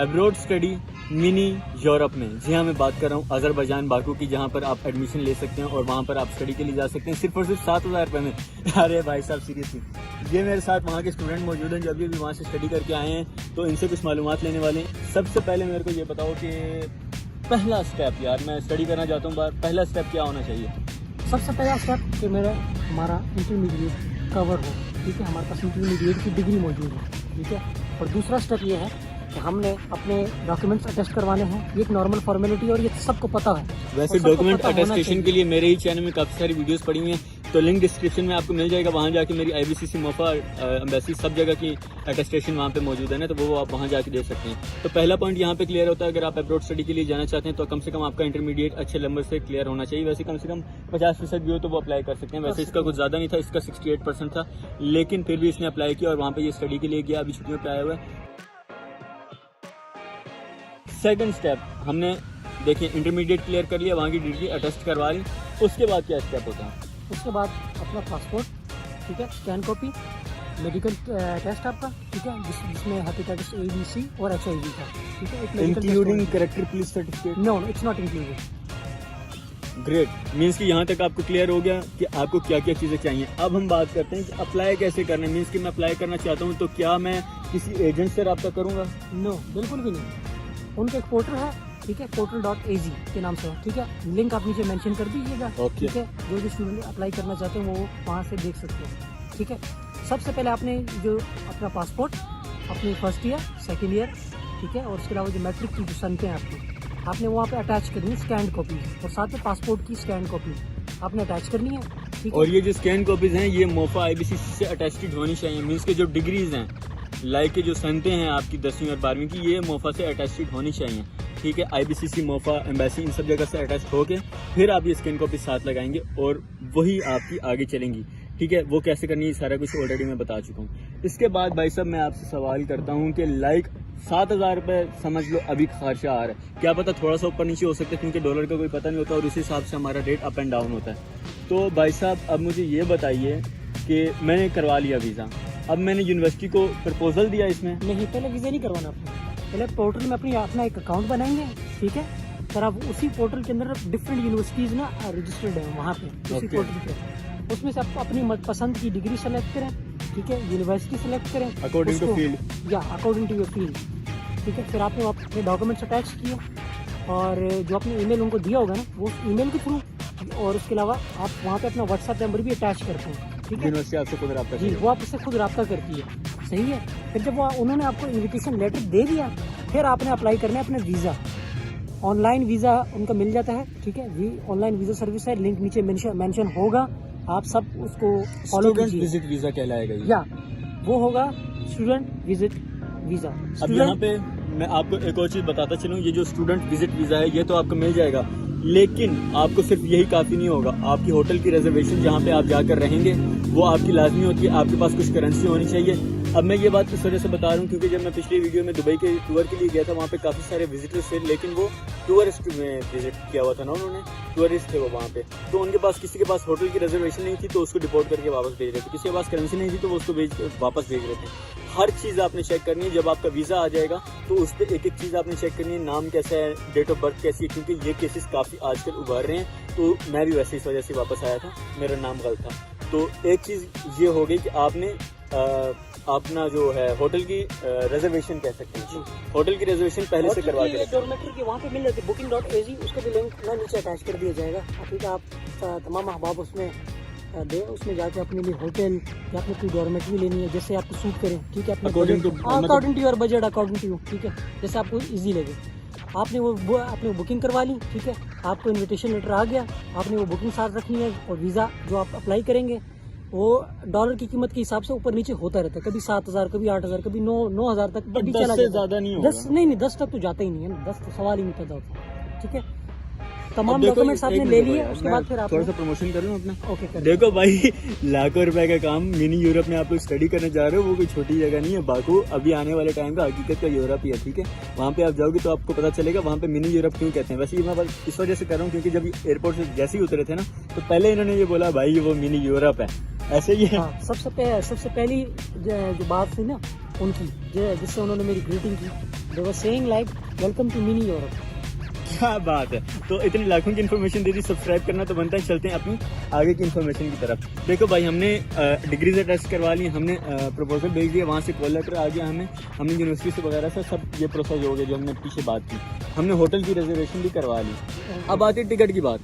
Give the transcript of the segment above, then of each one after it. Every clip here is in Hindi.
अब्रॉड स्टडी मिनी यूरोप में। जी हाँ, मैं बात कर रहा हूँ अजरबैजान बाकू की, जहाँ पर आप एडमिशन ले सकते हैं और वहाँ पर आप स्टडी के लिए जा सकते हैं सिर्फ और सिर्फ 7,000 रुपये में। अरे भाई साहब सीरियसली, ये मेरे साथ वहाँ के स्टूडेंट मौजूद हैं जो अभी वहाँ से स्टडी करके आए हैं, तो इनसे कुछ मालूमात लेने वाले हैं। सबसे पहले मेरे को ये बताओ कि पहला स्टेप, यार मैं स्टडी करना चाहता हूँ बाहर, पहला स्टेप क्या होना चाहिए? सबसे पहला स्टेप कि हमारा इंटरमीडिएट कवर हो, ठीक है, हमारे पास इंटरमीडिएट की डिग्री मौजूद है, ठीक है। और दूसरा स्टेप ये है कि हमने अपने डॉक्यूमेंट्स अटेस्ट करवाने हैं। ये एक नॉर्मल फॉर्मेलिटी और ये सबको पता है। वैसे डॉक्यूमेंट अटेस्टेशन के लिए मेरे ही चैनल में काफ़ी सारी वीडियोस पड़ी हुई हैं, तो लिंक डिस्क्रिप्शन में आपको मिल जाएगा। वहाँ जाके मेरी IBCC मोफा एम्बेसी सब जगह की अटेस्टेशन वहाँ पे मौजूद है ना, तो वो आप वहाँ जाके दे सकते हैं। तो पहला पॉइंट यहाँ पे क्लियर होता है, अगर आप अब्रॉड स्टडी के लिए जाना चाहते हैं तो कम से कम आपका इंटरमीडिएट अच्छे नंबर से क्लियर होना चाहिए। वैसे कम से कम 50% भी हो तो वो अप्लाई कर सकते हैं। वैसे इसका कुछ ज़्यादा नहीं था, इसका 68% था, लेकिन फिर भी इसने अप्लाई किया और वहाँ पर ये स्टडी के लिए गया, अभी छुट्टियों पर आया हुआ है। सेकंड स्टेप हमने देखिए इंटरमीडिएट क्लियर कर लिया, वहाँ की डिग्री अटेस्ट करवा ली, उसके बाद क्या स्टेप होता है? उसके बाद अपना पासपोर्ट, ठीक है, स्कैन कॉपी, मेडिकल टेस्ट आपका, ठीक है, जिसमें हेपेटाइटिस A, B, C और HIV का, ठीक है, including character police certificate? No, it's not included. Great, means कि यहाँ तक आपको क्लियर हो गया कि आपको क्या क्या चीज़ें चाहिए। अब हम बात करते हैं कि अप्लाई कैसे करना है। मीन्स कि मैं अप्लाई करना चाहता हूँ तो क्या मैं किसी एजेंट से रब्ता करूँगा? नो, बिल्कुल भी नहीं। उनका एक पोर्टल है, ठीक है, portal.az के नाम से है, ठीक है, लिंक आप नीचे मेंशन कर दीजिएगा, ठीक है। जो स्टूडेंट अप्लाई करना चाहते हैं वो वहाँ से देख सकते हैं, ठीक है। सबसे पहले आपने जो अपना पासपोर्ट, अपनी फर्स्ट ईयर, सेकेंड ईयर, ठीक है, और उसके अलावा जो मैट्रिक की जो सनतें हैं आपने वहाँ पे अटैच करनी है, स्कैन कॉपी, और साथ में पासपोर्ट की स्कैन कॉपी आपने अटैच करनी है, ठीक है। और ये जो स्कैन कॉपीज हैं ये मोफा IBCC से अटेस्टेड होनी चाहिए। मीन्स के जो डिग्रीज हैं, लाइक के जो सनतें हैं आपकी 10वीं और 12वीं की, ये मोफा से अटेस्टेड होनी चाहिए, ठीक है। IBCC, मोफा, एम्बेसी, इन सब जगह से अटैच होके फिर आप ये स्कैन कॉपी साथ लगाएंगे और वही आपकी आगे चलेंगी, ठीक है। वो कैसे करनी है सारा कुछ ऑलरेडी मैं बता चुका हूँ। इसके बाद भाई साहब मैं आपसे सवाल करता हूँ कि लाइक 7,000 रुपये समझ लो अभी खर्चा आ रहा है, क्या पता थोड़ा सा ऊपर नीचे हो सकता है क्योंकि डॉलर का कोई पता नहीं होता और उसी हिसाब से हमारा रेट अप एंड डाउन होता है। तो भाई साहब अब मुझे ये बताइए कि मैंने करवा लिया वीज़ा, अब मैंने यूनिवर्सिटी को प्रपोजल दिया इसमें? नहीं, पहले वीज़ा नहीं करवाना आपको, पहले पोर्टल में अपना एक अकाउंट बनाएंगे, ठीक है। फिर आप उसी पोर्टल के अंदर डिफरेंट यूनिवर्सिटीज़ ना रजिस्टर्ड है वहाँ पे, उसी पोर्टल पे, उसमें से आप अपनी पसंद की डिग्री सेलेक्ट करें, ठीक है, यूनिवर्सिटी सेलेक्ट करें अकॉर्डिंग टू फील्ड, या अकॉर्डिंग टू योर फील्ड, ठीक है। फिर आपने अपने डॉक्यूमेंट्स अटैच किए और जो आपने ईमेल उनको दिया होगा ना, वो ईमेल के थ्रू, और उसके अलावा आप वहाँ पे अपना व्हाट्सएप नंबर भी अटैच करते हैं, ठीक है। यूनिवर्सिटी आपसे खुद रब्ता जी, वो आपसे खुद रब्ता करती है, सही है। फिर जब उन्होंने आपको इन्विटेशन लेटर दे दिया, फिर आपने अप्लाई करना है अपना वीज़ा। ऑनलाइन वीज़ा उनका मिल जाता है, ठीक है, ऑनलाइन वीज़ा सर्विस है, लिंक नीचे मेंशन होगा, आप सब उसको फॉलो कीजिए। विजिट वीज़ा कहलाएगा ये? या वो होगा स्टूडेंट विजिट वीज़ा। अब यहाँ पे मैं आपको एक और चीज़ बताता चलूँ, ये जो स्टूडेंट विजिट वीज़ा है ये तो आपको मिल जाएगा, लेकिन आपको सिर्फ यही काफ़ी नहीं होगा। आपकी होटल की रिजर्वेशन जहाँ पे आप जाकर रहेंगे वो आपकी लाजमी होती है, आपके पास कुछ करेंसी होनी चाहिए। अब मैं ये बात इस वजह से बता रहा हूँ क्योंकि जब मैं पिछली वीडियो में दुबई के टूर के लिए गया था, वहाँ पे काफ़ी सारे विजिटर्स थे, लेकिन वो टूरिस्ट में विजिट किया हुआ था ना उन्होंने, टूरिस्ट थे वो वहाँ पे, तो उनके पास किसी के पास होटल की रिजर्वेशन नहीं थी तो उसको डिपोर्ट करके वापस भेज रहे थे, किसी के पास करेंसी नहीं थी तो वो उसको वापस भेज रहे थे। हर चीज़ आपने चेक करनी है। जब आपका वीज़ा आ जाएगा तो उस पर एक एक चीज़ आपने चेक करनी है, नाम कैसा है, डेट ऑफ बर्थ कैसी है, क्योंकि ये केसेस काफ़ी आजकल उभर रहे हैं। तो मैं भी वैसे इस वजह से वापस आया था, मेरा नाम गलत था। तो एक चीज़ ये हो गई कि आपने अपना जो है होटल की रिजर्वेशन कह सकते हैं, होटल की रिजर्वेशन पहले से करवा के डॉर्मेटरी की वहाँ पे मिल जाती है, booking.az, उसका भी लिंक ना नीचे अटैच कर दिया जाएगा, ठीक है। आप तमाम अहबाब उसमें जाके अपने लिए होटल या अपनी कोई डॉर्मेटरी लेनी है जैसे आपको सूट करें, ठीक है, according to your budget, according to you, ठीक है, जैसे आपको ईजी लगे। आपने आपने बुकिंग करवा ली, ठीक है, आपको इन्विटेशन लेटर आ गया, आपने वो बुकिंग साथ रखनी है, और वीज़ा जो आप अप्लाई करेंगे वो डॉलर की कीमत के हिसाब से ऊपर नीचे होता रहता है, कभी 7,000, कभी 8,000, कभी 9,000 तक कभी चला जाता है। ज़्यादा नहीं होगा। 10 नहीं 10 तक तो जाता ही नहीं है ना, 10 तो सवाल ही नहीं पैदा होता, ठीक है। तमाम डॉक्यूमेंट्स आपने ले लिए, उसके बाद फिर आप थोड़ा सा प्रमोशन करूँ अपना। ओके, देखो भाई, लाखों रुपए का काम मिनी यूरोप में आप लोग स्टडी करने जा रहे हो, वो कोई छोटी जगह नहीं है। बाकू अभी आने वाले टाइम का हकीकत का यूरोप ही है, ठीक है। वहाँ पे आप जाओगे तो आपको पता चलेगा वहाँ पे मिनी यूरोप क्यों कहते हैं। वैसे ये मैं बस इस वजह से कर रहा हूँ क्योंकि जब एयरपोर्ट से जैसे ही उतरे थे ना, तो पहले इन्होंने ये बोला भाई वो मिनी यूरोप है, ऐसे ही है। हाँ, सबसे पहली जो बात थी ना उनकी, जिससे उन्होंने मेरी ग्रीटिंग की, they were saying like welcome to mini Europe. क्या बात है। तो इतनी लाखों की इन्फॉर्मेशन दे दी, सब्सक्राइब करना तो बनता है। चलते हैं अपनी आगे की इन्फॉर्मेशन की तरफ। देखो भाई, हमने डिग्री से टेस्ट करवा ली, हमने प्रपोजल भेज दिया, वहाँ से कॉल लेटर आ गया हमें, हमने यूनिवर्सिटी से वगैरह से सब ये प्रोसेस हो गया जो हमने पीछे बात की। हमने होटल की रिजर्वेशन भी करवा ली। अब आती है टिकट की बात।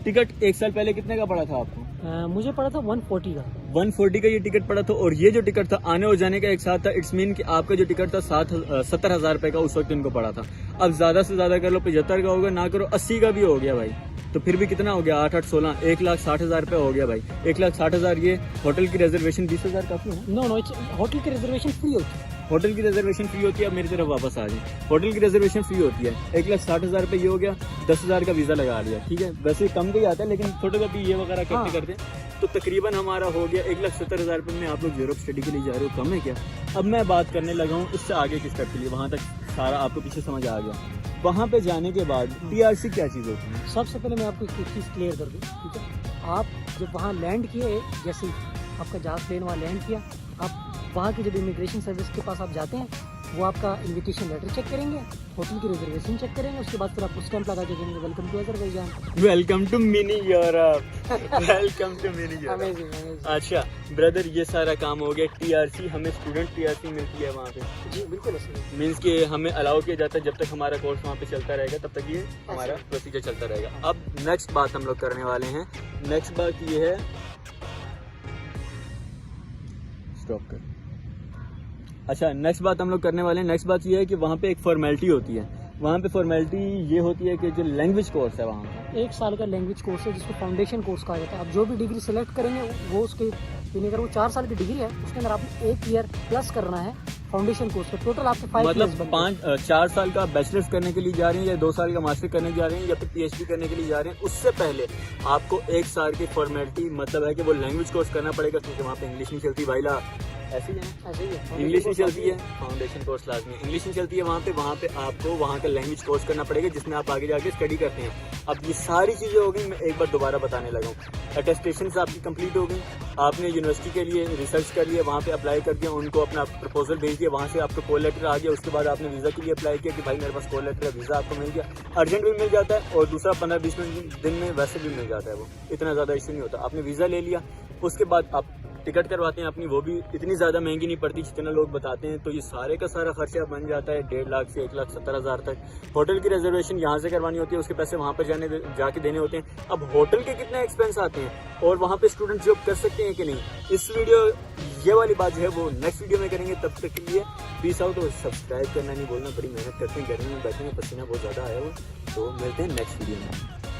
टिकट 1 साल पहले कितने का पड़ा था आपको? मुझे पड़ा था 140 का। 140 का ये टिकट पड़ा था। और ये जो टिकट था आने और जाने का एक साथ था। इट्स मीन कि आपका जो टिकट था 70,000 रुपए का उस वक्त इनको पड़ा था। अब ज्यादा से ज्यादा कर लो, 75 का होगा, ना करो 80 का भी हो गया भाई। तो फिर भी कितना हो गया? 8 8 16 1,60,000 रुपये हो गया भाई। 1,60,000। ये होटल की रिजर्वेशन 20,000 काफी है। नो होटल की रिजर्वेशन फ्री होती है। होटल की रिजर्वेशन फ्री होती है। अब मेरी तरफ वापस आ जाए, होटल की रिजर्वेशन फ्री होती है। 1,60,000 रुपये ये हो गया, 10,000 का वीजा लगा लिया, ठीक है। वैसे कम का ही आता है, लेकिन फोटोकॉपी ये वगैरह करते करते तो तकरीबन हमारा हो गया 1,70,000 रुपये में। आप लोग यूरोप स्टडी के लिए जा रहे हो, कम है क्या? अब मैं बात करने लगा हूँ इससे आगे की स्टेप के लिए। वहाँ तक सारा आपको पीछे समझ आ गया। वहाँ पे जाने के बाद TRC क्या चीज़ होती है? सबसे पहले मैं आपको एक चीज़ क्लियर कर दूँ, ठीक है। आप जब वहाँ लैंड किए, जैसे आपका जहाज प्लेन वहाँ लैंड किया, आप वहाँ की जब इमिग्रेशन सर्विस के पास आप जाते हैं, वो आपका इन्विटेशन लेटर चेक करेंगे, होटल की रिजर्वेशन चेक करेंगे, उसके बाद फिर आपको स्टैंप लगा के देंगे, welcome to Azerbaijan, welcome to mini Europe, welcome to mini Europe. Amazing amazing. अच्छा ब्रदर, ये सारा काम हो गया। TRC, हमें स्टूडेंट TRC मिलती है वहाँ पे। जी बिल्कुल ऐसे। मीन्स कि हमें अलाउ किया जाता है, जब तक हमारा कोर्स वहाँ पे चलता रहेगा तब तक ये हमारा प्रोसीजर चलता रहेगा। अब नेक्स्ट बात हम लोग करने वाले हैं। नेक्स्ट बात ये है, स्टॉप कर। अच्छा, नेक्स्ट बात हम लोग करने वाले हैं। नेक्स्ट बात ये है कि वहाँ पे एक फॉर्मेलिटी होती है। वहाँ पे फॉर्मेलिटी ये होती है कि जो लैंग्वेज कोर्स है वहाँ का, 1 साल का लैंग्वेज कोर्स है जिसको फाउंडेशन कोर्स कहा जाता है। आप जो भी डिग्री सेलेक्ट करेंगे वो उसके, अगर वो 4 साल की डिग्री है उसके अंदर आपको 1 ईयर प्लस करना है फाउंडेशन कोर्स पे। टोटल आपके 5 मतलब 4 साल का बैचलर्स करने के लिए जा रहे हैं, या 2 साल का मास्टर करने जा रहे हैं, या फिर PhD करने के लिए जा रहे हैं, उससे पहले आपको 1 साल की फॉर्मेलिटी मतलब है कि वो लैंग्वेज कोर्स करना पड़ेगा, क्योंकि वहाँ पे इंग्लिश नहीं चलती भाई ला। ऐसे ही है, ऐसे ही है। इंग्लिश नहीं चलती है, फाउंडेशन कोर्स लाजमी इंग्लिश नहीं चलती है वहाँ पे आपको वहाँ का लैंग्वेज कोर्स करना पड़ेगा, जिसमें आप आगे जाके स्टडी करते हैं। अब ये सारी चीज़ें हो गई, मैं एक बार दोबारा बताने लगा हूँ। अटेस्टेशन आपकी कंप्लीट हो गई, आपने यूनिवर्सिटी के लिए रिसर्च कर लिया, वहाँ पे अप्लाई कर दिया, उनको अपना प्रपोजल भेज दिया, वहाँ से आपको कॉल लेटर आ गया। उसके बाद आपने वीज़ा के लिए अप्लाई किया कि भाई मेरे पास कॉल लेटर है, वीज़ा आपको मिल गया। अर्जेंट भी मिल जाता है, और दूसरा 15-20 दिन में वैसे भी मिल जाता है, वो इतना ज़्यादा इशू नहीं होता। आपने वीज़ा ले लिया, उसके बाद आप टिकट करवाते हैं अपनी, वो भी इतनी ज़्यादा महंगी नहीं पड़ती जितना लोग बताते हैं। तो ये सारे का सारा खर्चा बन जाता है 1.5 लाख से 1,70,000 तक। होटल की रिजर्वेशन यहाँ से करवानी होती है, उसके पैसे वहाँ पर जाके देने होते हैं। अब होटल के कितने एक्सपेंस आते हैं, और वहाँ पे स्टूडेंट जॉब कर सकते हैं कि नहीं, इस वीडियो ये वाली बात जो है वो नेक्स्ट वीडियो में करेंगे। तब तक के लिए पीस आउट। और सब्सक्राइब करना नहीं बोलना, बड़ी मेहनत करते हैं, गर्मी में बैठे हैं, पसीना बहुत ज़्यादा आया हो। तो मिलते हैं नेक्स्ट वीडियो में।